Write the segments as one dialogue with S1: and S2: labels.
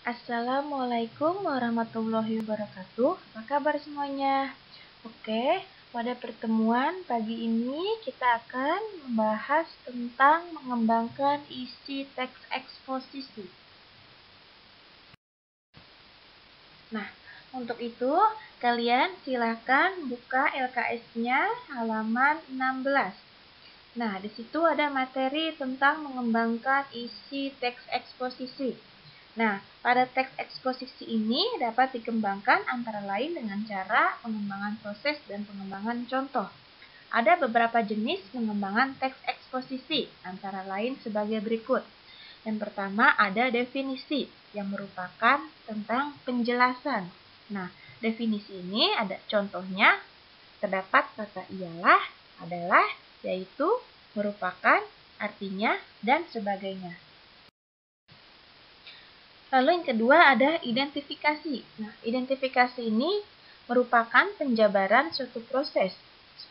S1: Assalamualaikum warahmatullahi wabarakatuh. Apa kabar semuanya? Oke, pada pertemuan pagi ini kita akan membahas tentang mengembangkan isi teks eksposisi. Nah, untuk itu kalian silakan buka LKS-nya halaman 16. Nah, di situ ada materi tentang mengembangkan isi teks eksposisi. Nah, pada teks eksposisi ini dapat dikembangkan antara lain dengan cara pengembangan proses dan pengembangan contoh. Ada beberapa jenis pengembangan teks eksposisi, antara lain sebagai berikut. Yang pertama ada definisi, yang merupakan tentang penjelasan. Nah, definisi ini ada contohnya, terdapat kata ialah, adalah, yaitu, merupakan, artinya, dan sebagainya. Lalu yang kedua ada identifikasi. Nah, identifikasi ini merupakan penjabaran suatu proses,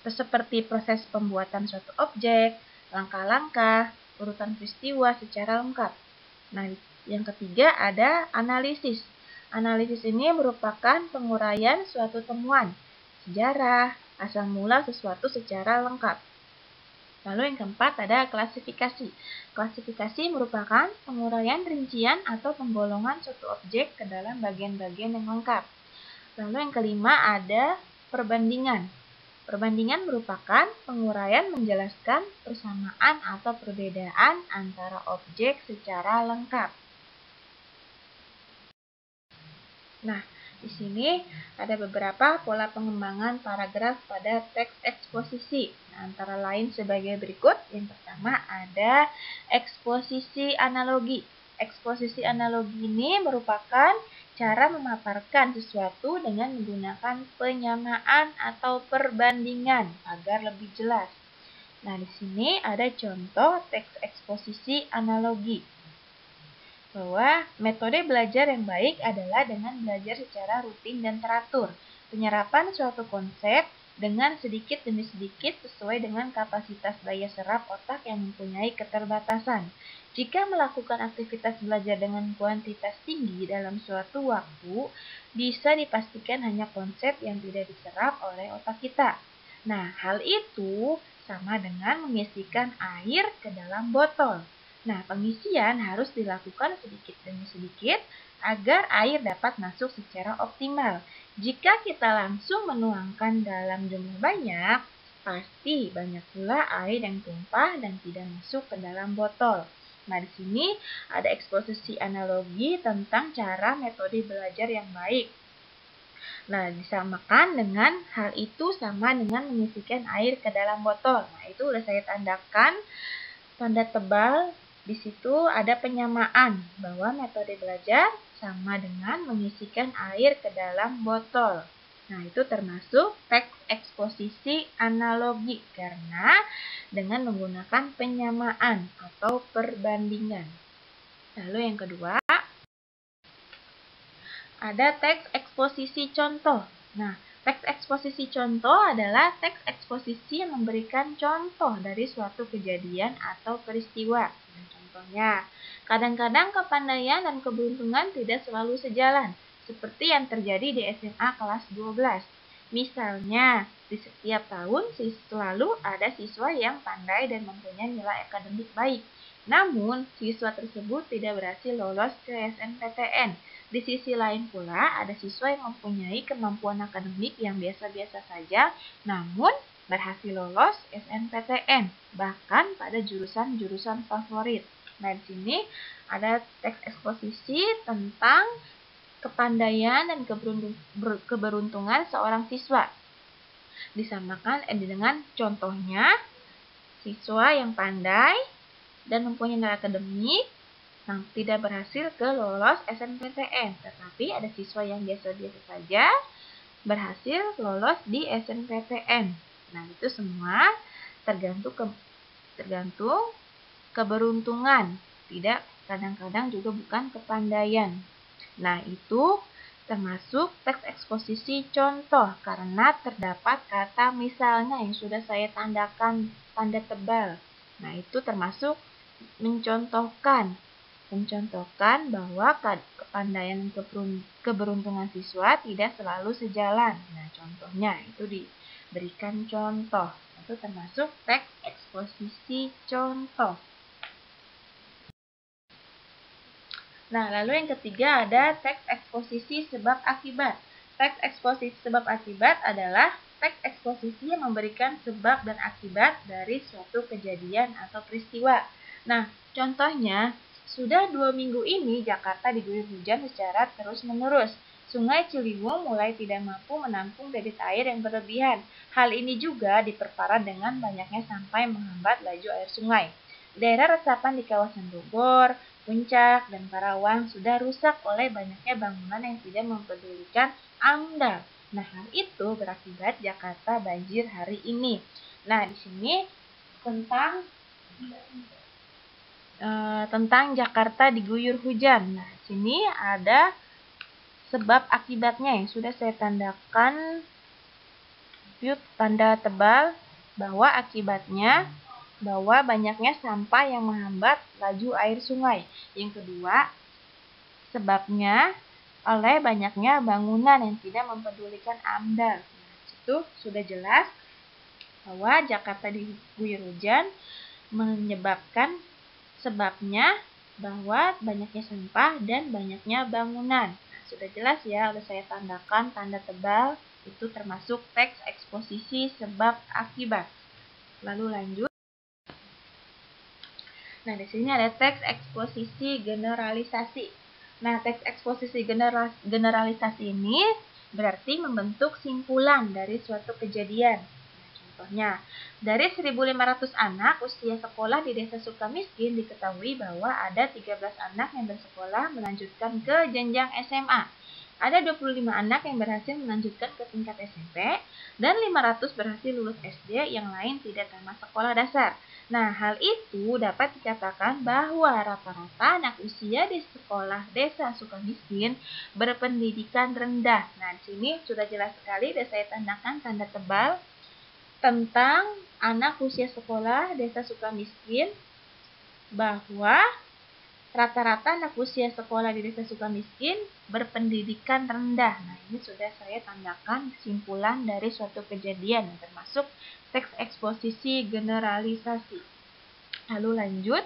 S1: seperti proses pembuatan suatu objek, langkah-langkah, urutan peristiwa secara lengkap. Nah, yang ketiga ada analisis. Analisis ini merupakan penguraian suatu temuan, sejarah, asal mula sesuatu secara lengkap. Lalu yang keempat ada klasifikasi. Klasifikasi merupakan penguraian rincian atau penggolongan suatu objek ke dalam bagian-bagian yang lengkap. Lalu yang kelima ada perbandingan. Perbandingan merupakan penguraian menjelaskan persamaan atau perbedaan antara objek secara lengkap. Nah, di sini ada beberapa pola pengembangan paragraf pada teks eksposisi. Nah, antara lain sebagai berikut. Yang pertama ada eksposisi analogi. Eksposisi analogi ini merupakan cara memaparkan sesuatu dengan menggunakan penyamaan atau perbandingan agar lebih jelas. Nah, di sini ada contoh teks eksposisi analogi. Bahwa metode belajar yang baik adalah dengan belajar secara rutin dan teratur. Penyerapan suatu konsep dengan sedikit demi sedikit sesuai dengan kapasitas daya serap otak yang mempunyai keterbatasan. Jika melakukan aktivitas belajar dengan kuantitas tinggi dalam suatu waktu, bisa dipastikan hanya konsep yang tidak diserap oleh otak kita. Nah, hal itu sama dengan mengisikan air ke dalam botol. Nah, pengisian harus dilakukan sedikit demi sedikit agar air dapat masuk secara optimal. Jika kita langsung menuangkan dalam jumlah banyak, pasti banyak pula air yang tumpah dan tidak masuk ke dalam botol. Nah, di sini ada eksposisi analogi tentang cara metode belajar yang baik. Nah, disamakan dengan hal itu sama dengan mengisikan air ke dalam botol. Nah, itu sudah saya tandakan tanda tebal. Di situ ada penyamaan bahwa metode belajar sama dengan mengisikan air ke dalam botol. Nah, itu termasuk teks eksposisi analogi karena dengan menggunakan penyamaan atau perbandingan. Lalu yang kedua, ada teks eksposisi contoh. Nah, teks eksposisi contoh adalah teks eksposisi yang memberikan contoh dari suatu kejadian atau peristiwa. Contohnya, kadang-kadang kepandaian dan keberuntungan tidak selalu sejalan, seperti yang terjadi di SMA kelas 12. Misalnya, di setiap tahun selalu ada siswa yang pandai dan mempunyai nilai akademik baik. Namun, siswa tersebut tidak berhasil lolos ke SNPTN. Di sisi lain pula, ada siswa yang mempunyai kemampuan akademik yang biasa-biasa saja, namun berhasil lolos SNPTN, bahkan pada jurusan-jurusan favorit. Nah, di sini ada teks eksposisi tentang kepandaian dan keberuntungan seorang siswa. Disamakan dengan contohnya, siswa yang pandai dan mempunyai nilai akademik yang tidak berhasil ke lolos SNPTN. Tetapi ada siswa yang biasa-biasa saja berhasil lolos di SNPTN. Nah, itu semua tergantung keberuntungan, tidak kadang-kadang juga bukan kepandaian. Nah, itu termasuk teks eksposisi contoh karena terdapat kata misalnya yang sudah saya tandakan tanda tebal. Nah, itu termasuk mencontohkan. mencontohkan bahwa kepandaian dan keberuntungan siswa tidak selalu sejalan. Nah, contohnya itu diberikan contoh. Itu termasuk teks eksposisi contoh. Nah, lalu yang ketiga ada teks eksposisi sebab akibat. Teks eksposisi sebab akibat adalah teks eksposisi yang memberikan sebab dan akibat dari suatu kejadian atau peristiwa. Nah, contohnya, sudah 2 minggu ini Jakarta diguyur hujan secara terus-menerus. Sungai Ciliwung mulai tidak mampu menampung debit air yang berlebihan. Hal ini juga diperparah dengan banyaknya sampah yang menghambat laju air sungai. Daerah resapan di kawasan Bogor, Puncak, dan Karawang sudah rusak oleh banyaknya bangunan yang tidak mempedulikan AMDAL. Nah, hal itu berakibat Jakarta banjir hari ini. Nah, di sini tentang Jakarta diguyur hujan. Nah, di sini ada sebab akibatnya yang sudah saya tandakan tanda tebal bahwa akibatnya bahwa banyaknya sampah yang menghambat laju air sungai. Yang kedua, sebabnya oleh banyaknya bangunan yang tidak mempedulikan AMDAL. Nah, itu sudah jelas bahwa Jakarta diguyur hujan menyebabkan sebabnya bahwa banyaknya sampah dan banyaknya bangunan. Nah, sudah jelas ya, udah saya tandakan tanda tebal, itu termasuk teks eksposisi sebab akibat. Lalu lanjut. Nah, di sini ada teks eksposisi generalisasi. Nah, teks eksposisi generalisasi ini berarti membentuk simpulan dari suatu kejadian. Nah, contohnya, dari 1.500 anak usia sekolah di Desa Sukamiskin diketahui bahwa ada 13 anak yang bersekolah melanjutkan ke jenjang SMA. Ada 25 anak yang berhasil melanjutkan ke tingkat SMP dan 500 berhasil lulus SD, yang lain tidak tamat sekolah dasar. Nah, hal itu dapat dikatakan bahwa rata-rata anak usia di sekolah Desa Sukamiskin berpendidikan rendah. Nah, di sini sudah jelas sekali, dan saya tandakan tanda tebal tentang anak usia sekolah Desa Sukamiskin bahwa rata-rata anak usia sekolah di Desa Sukamiskin berpendidikan rendah. Nah, ini sudah saya tandakan kesimpulan dari suatu kejadian yang termasuk teks eksposisi generalisasi. Lalu lanjut.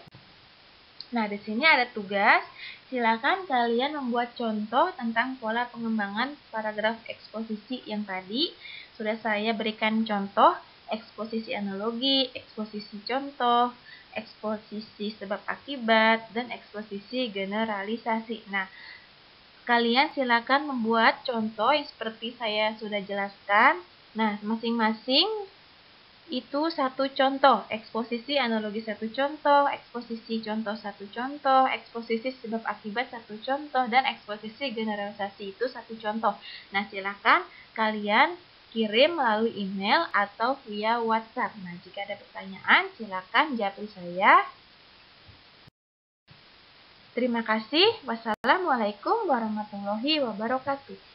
S1: Nah, di sini ada tugas. Silakan kalian membuat contoh tentang pola pengembangan paragraf eksposisi yang tadi. Sudah saya berikan contoh eksposisi analogi, eksposisi contoh, eksposisi sebab akibat, dan eksposisi generalisasi. Nah, kalian silakan membuat contoh yang seperti saya sudah jelaskan. Nah, masing-masing itu satu contoh, eksposisi analogi satu contoh, eksposisi contoh satu contoh, eksposisi sebab akibat satu contoh, dan eksposisi generalisasi itu satu contoh. Nah, silakan kalian kirim melalui email atau via WhatsApp. Nah, jika ada pertanyaan, silakan japri saya. Terima kasih. Wassalamualaikum warahmatullahi wabarakatuh.